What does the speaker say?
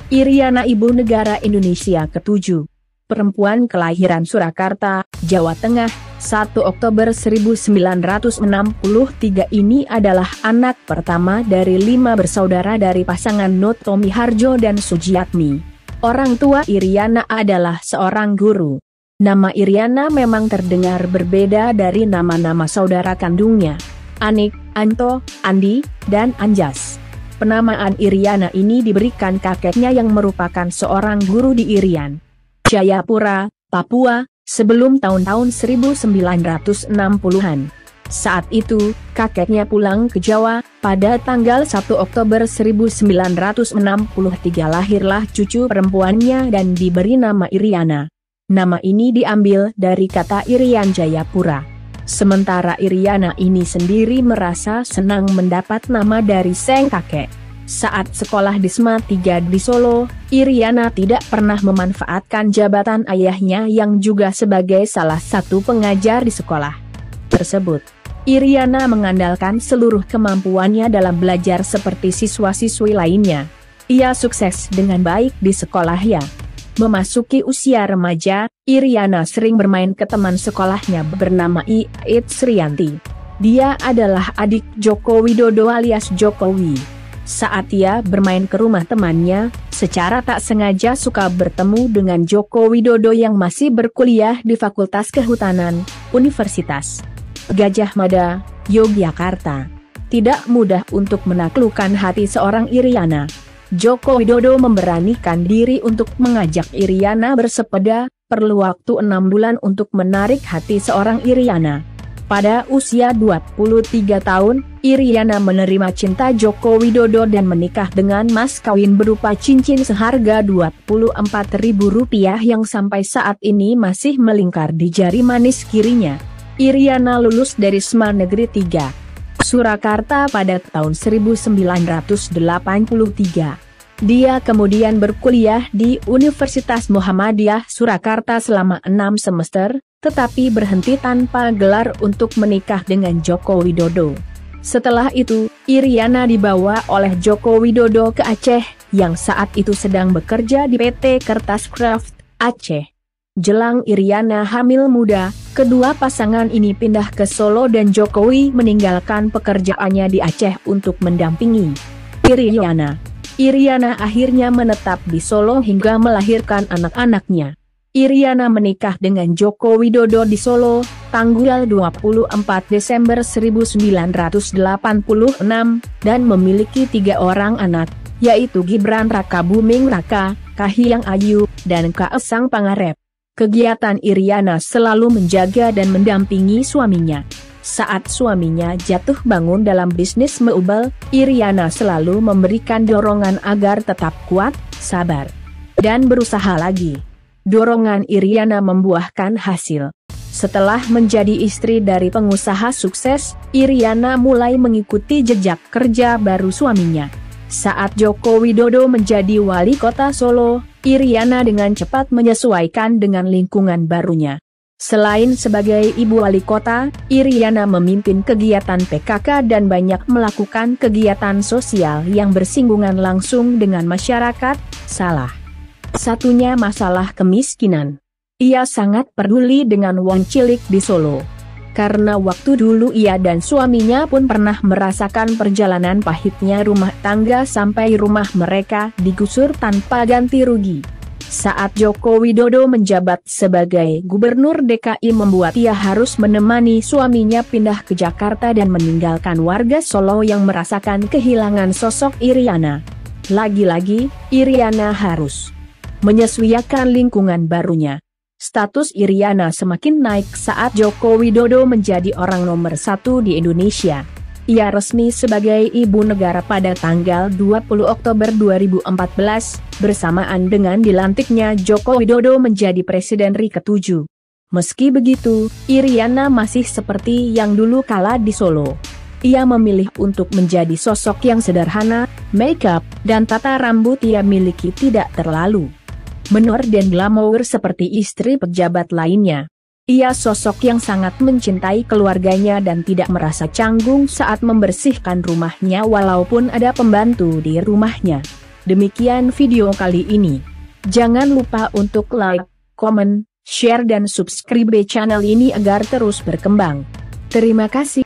Iriana ibu negara Indonesia ke-7. Perempuan kelahiran Surakarta, Jawa Tengah, 1 Oktober 1963 ini adalah anak pertama dari 5 bersaudara dari pasangan Notomi Harjo dan Sujiatmi. Orang tua Iriana adalah seorang guru. Nama Iriana memang terdengar berbeda dari nama-nama saudara kandungnya, Anik, Anto, Andi, dan Anjas. Penamaan Iriana ini diberikan kakeknya yang merupakan seorang guru di Irian, Jayapura, Papua, sebelum tahun-tahun 1960-an. Saat itu, kakeknya pulang ke Jawa. Pada tanggal 1 Oktober 1963 lahirlah cucu perempuannya dan diberi nama Iriana. Nama ini diambil dari kata Irian Jayapura. Sementara Iriana ini sendiri merasa senang mendapat nama dari sang kakek. Saat sekolah di SMA 3 di Solo, Iriana tidak pernah memanfaatkan jabatan ayahnya yang juga sebagai salah satu pengajar di sekolah tersebut. Iriana mengandalkan seluruh kemampuannya dalam belajar seperti siswa-siswi lainnya. Ia sukses dengan baik di sekolahnya. Memasuki usia remaja, Iriana sering bermain ke teman sekolahnya bernama Iit Srianti. Dia adalah adik Joko Widodo alias Jokowi. Saat ia bermain ke rumah temannya, secara tak sengaja suka bertemu dengan Joko Widodo yang masih berkuliah di Fakultas Kehutanan, Universitas Gadjah Mada, Yogyakarta. Tidak mudah untuk menaklukkan hati seorang Iriana. Joko Widodo memberanikan diri untuk mengajak Iriana bersepeda, perlu waktu 6 bulan untuk menarik hati seorang Iriana. Pada usia 23 tahun, Iriana menerima cinta Joko Widodo dan menikah dengan mas kawin berupa cincin seharga Rp24.000 yang sampai saat ini masih melingkar di jari manis kirinya. Iriana lulus dari SMA Negeri 3 Surakarta pada tahun 1983. Dia kemudian berkuliah di Universitas Muhammadiyah Surakarta selama 6 semester, tetapi berhenti tanpa gelar untuk menikah dengan Joko Widodo. Setelah itu, Iriana dibawa oleh Joko Widodo ke Aceh, yang saat itu sedang bekerja di PT Kertascraft, Aceh. Jelang Iriana hamil muda, kedua pasangan ini pindah ke Solo dan Jokowi meninggalkan pekerjaannya di Aceh untuk mendampingi Iriana. Iriana akhirnya menetap di Solo hingga melahirkan anak-anaknya. Iriana menikah dengan Joko Widodo di Solo, tanggal 24 Desember 1986, dan memiliki 3 orang anak, yaitu Gibran Raka Buming Raka, Kahiyang Ayu, dan Kaesang Pangarep. Kegiatan Iriana selalu menjaga dan mendampingi suaminya. Saat suaminya jatuh bangun dalam bisnis meubel, Iriana selalu memberikan dorongan agar tetap kuat, sabar, dan berusaha lagi. Dorongan Iriana membuahkan hasil. Setelah menjadi istri dari pengusaha sukses, Iriana mulai mengikuti jejak kerja baru suaminya. Saat Joko Widodo menjadi wali kota Solo, Iriana dengan cepat menyesuaikan dengan lingkungan barunya. Selain sebagai ibu wali kota, Iriana memimpin kegiatan PKK dan banyak melakukan kegiatan sosial yang bersinggungan langsung dengan masyarakat. Salah satunya masalah kemiskinan. Ia sangat peduli dengan wong cilik di Solo. Karena waktu dulu ia dan suaminya pun pernah merasakan perjalanan pahitnya rumah tangga sampai rumah mereka digusur tanpa ganti rugi. Saat Joko Widodo menjabat sebagai Gubernur DKI membuat ia harus menemani suaminya pindah ke Jakarta dan meninggalkan warga Solo yang merasakan kehilangan sosok Iriana. Lagi-lagi, Iriana harus menyesuaikan lingkungan barunya. Status Iriana semakin naik saat Joko Widodo menjadi orang nomor 1 di Indonesia. Ia resmi sebagai ibu negara pada tanggal 20 Oktober 2014, bersamaan dengan dilantiknya Joko Widodo menjadi Presiden RI ke-7. Meski begitu, Iriana masih seperti yang dulu kala di Solo. Ia memilih untuk menjadi sosok yang sederhana, make-up, dan tata rambut ia miliki tidak terlalu menor dan glamour seperti istri pejabat lainnya. Ia sosok yang sangat mencintai keluarganya dan tidak merasa canggung saat membersihkan rumahnya walaupun ada pembantu di rumahnya. Demikian video kali ini. Jangan lupa untuk like, komen, share dan subscribe channel ini agar terus berkembang. Terima kasih.